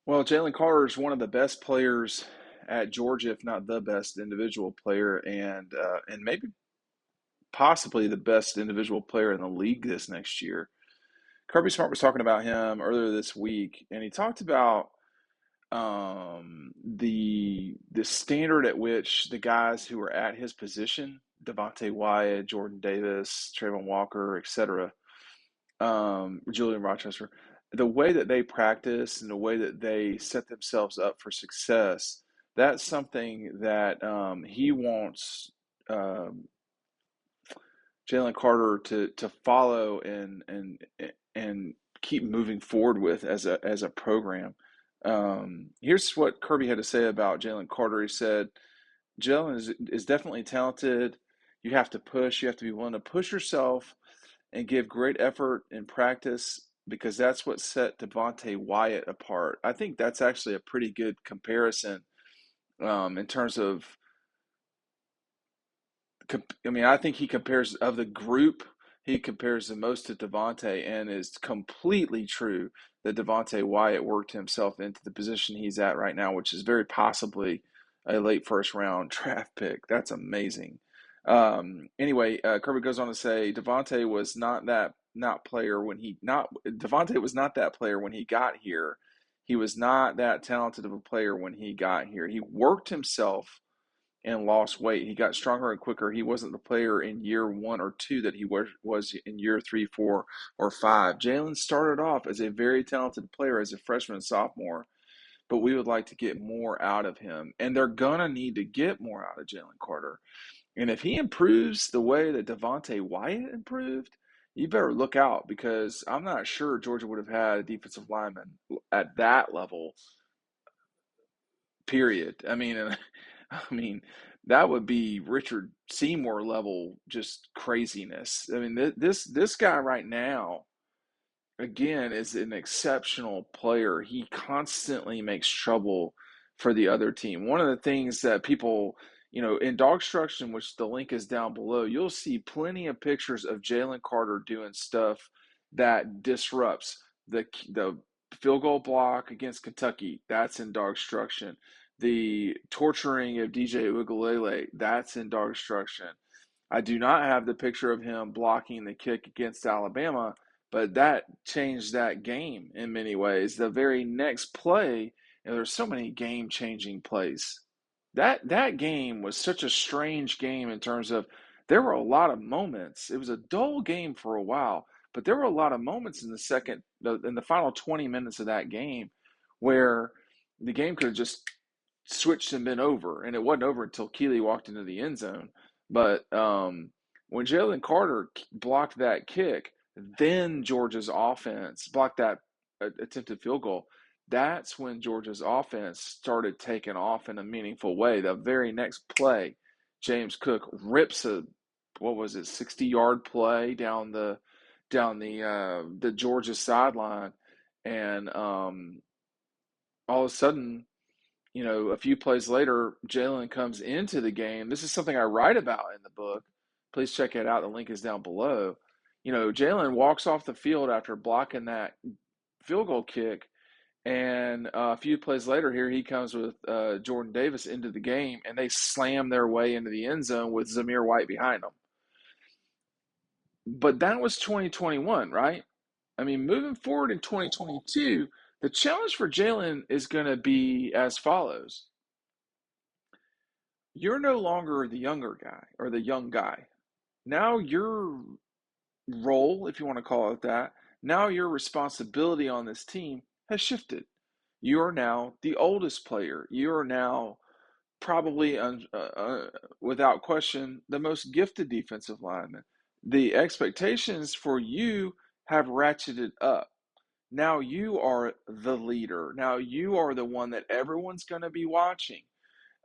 Well, Jalen Carter is one of the best players at Georgia, if not the best individual player, and maybe possibly the best individual player in the league this next year. Kirby Smart was talking about him earlier this week, and he talked about the standard at which the guys who are at his position, Devontae Wyatt, Jordan Davis, Trayvon Walker, etc., Julian Rochester, the way that they practice and the way that they set themselves up for success, that's something that he wants Jalen Carter to follow and keep moving forward with as a program. Here's what Kirby had to say about Jalen Carter. He said, Jalen is definitely talented. You have to push. You have to be willing to push yourself and give great effort in practice because that's what set Devontae Wyatt apart. I think that's actually a pretty good comparison in terms of. I mean, I think he compares of the group. He compares the most to Devontae, and is completely true that Devontae Wyatt worked himself into the position he's at right now, which is very possibly a late first round draft pick. That's amazing. Anyway, Kirby goes on to say Devontae was not player when he not Devontae was not that player when he got here. He was not that talented of a player when he got here. He worked himself and lost weight. He got stronger and quicker. He wasn't the player in year 1 or 2 that he was in year 3, 4, or 5. Jalen started off as a very talented player as a freshman and sophomore, but we would like to get more out of him. And they're going to need to get more out of Jalen Carter. And if he improves the way that Devontae Wyatt improved, you better look out because I'm not sure Georgia would have had a defensive lineman at that level, period. I mean, that would be Richard Seymour level just craziness. I mean, this guy right now, again, is an exceptional player. He constantly makes trouble for the other team. One of the things that people, in DAWGSTRUCTION, which the link is down below, you'll see plenty of pictures of Jalen Carter doing stuff that disrupts the field goal block against Kentucky. That's in DAWGSTRUCTION. The torturing of DJ Uiagalelei, that's in DAWGSTRUCTION. I do not have the picture of him blocking the kick against Alabama, but that changed that game in many ways. The very next play, there's so many game-changing plays. That game was such a strange game in terms of there were a lot of moments. It was a dull game for a while, but there were a lot of moments in the final 20 minutes of that game where the game could have just switched and been over, and it wasn't over until Keeley walked into the end zone. But when Jalen Carter blocked that kick, then Georgia's offense blocked that attempted field goal. That's when Georgia's offense started taking off in a meaningful way. The very next play, James Cook rips a 60-yard play down the Georgia sideline, and all of a sudden, a few plays later, Jalen comes into the game. This is something I write about in the book. Please check it out. The link is down below. Jalen walks off the field after blocking that field goal kick, and a few plays later, here he comes with Jordan Davis into the game, and they slam their way into the end zone with Zamir White behind them. But that was 2021, right? I mean, moving forward in 2022, the challenge for Jalen is going to be as follows. You're no longer the younger guy or the young guy. Now your role, if you want to call it that, now your responsibility on this team has shifted. You are now the oldest player. You are now probably, without question, the most gifted defensive lineman. The expectations for you have ratcheted up. Now you are the leader. Now you are the one that everyone's going to be watching.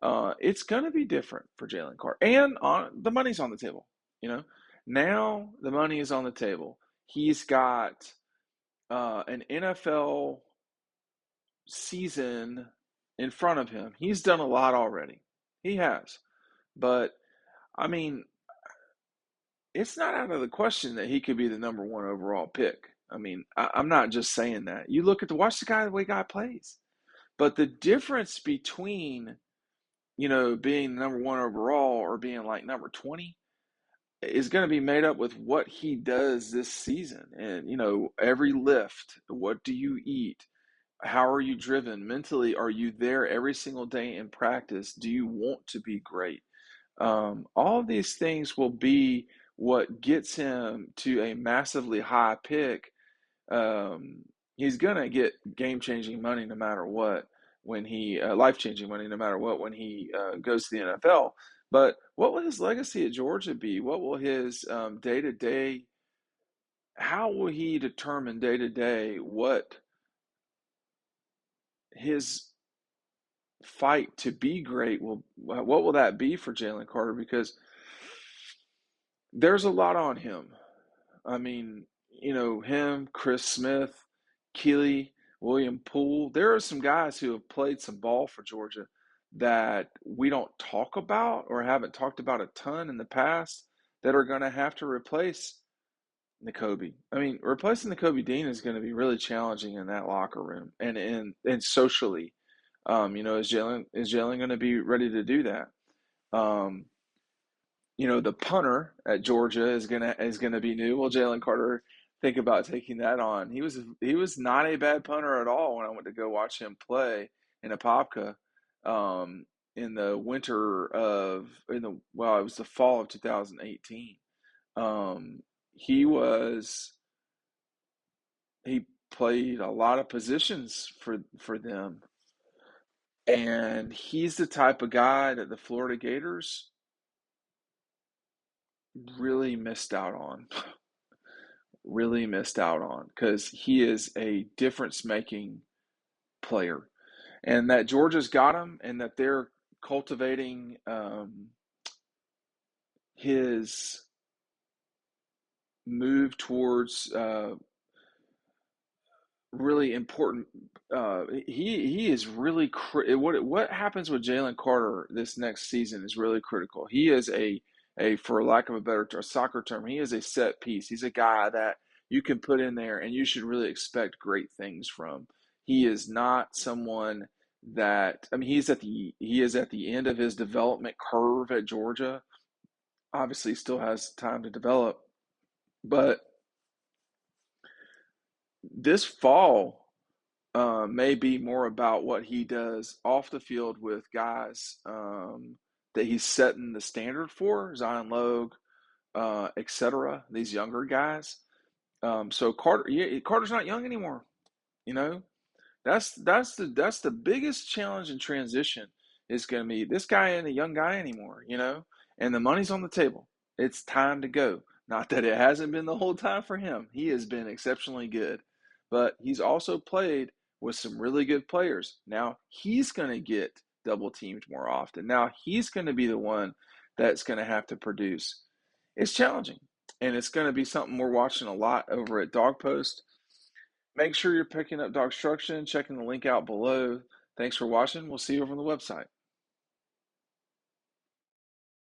It's going to be different for Jalen Carter, and the money's on the table. Now the money is on the table. He's got an NFL season in front of him. He's done a lot already. He has, but I mean, it's not out of the question that he could be the number one overall pick. I mean, I'm not just saying that. You watch the way guy plays. But the difference between, being number one overall or being like number 20 is going to be made up with what he does this season. And, every lift, what do you eat? How are you driven mentally? Are you there every single day in practice? Do you want to be great? All of these things will be what gets him to a massively high pick. He's gonna get game-changing money no matter what when he life-changing money no matter what when he goes to the NFL. But what will his legacy at Georgia be? What will his day-to-day? How will he determine day-to-day what his fight to be great will? What will that be for Jalen Carter? Because there's a lot on him. I mean, him, Chris Smith, Keely, William Poole. There are some guys who have played some ball for Georgia that we don't talk about or haven't talked about a ton in the past that are going to have to replace N'Kobe. I mean, replacing N'Kobe Dean is going to be really challenging in that locker room and socially. Is Jalen going to be ready to do that? Um, the punter at Georgia is gonna be new. Will Jalen Carter think about taking that on? He was not a bad punter at all when I went to go watch him play in Apopka, um, in the winter of in the well, it was the fall of 2018. Um, he was he played a lot of positions for them, and he's the type of guy that the Florida Gators really missed out on. Really missed out on because he is a difference making player. And that Georgia's got him and that they're cultivating his move towards really important. He is really what happens with Jalen Carter this next season is really critical. He is a for lack of a better soccer term, he is a set piece. He's a guy that you can put in there and you should really expect great things from. He is not someone that I mean he is at the end of his development curve at Georgia. Obviously, still has time to develop, but this fall may be more about what he does off the field with guys that he's setting the standard for, Zion Logue, etc. These younger guys. So Carter's not young anymore. You know, that's the biggest challenge in transition is going to be this guy ain't a young guy anymore. And the money's on the table. It's time to go. Not that it hasn't been the whole time for him. He has been exceptionally good, but he's also played with some really good players. Now he's going to get double teamed more often. Now he's going to be the one that's going to have to produce. It's challenging, and it's going to be something we're watching a lot over at Dog Post. Make sure you're picking up DAWGSTRUCTION, checking the link out below. Thanks for watching. We'll see you over on the website.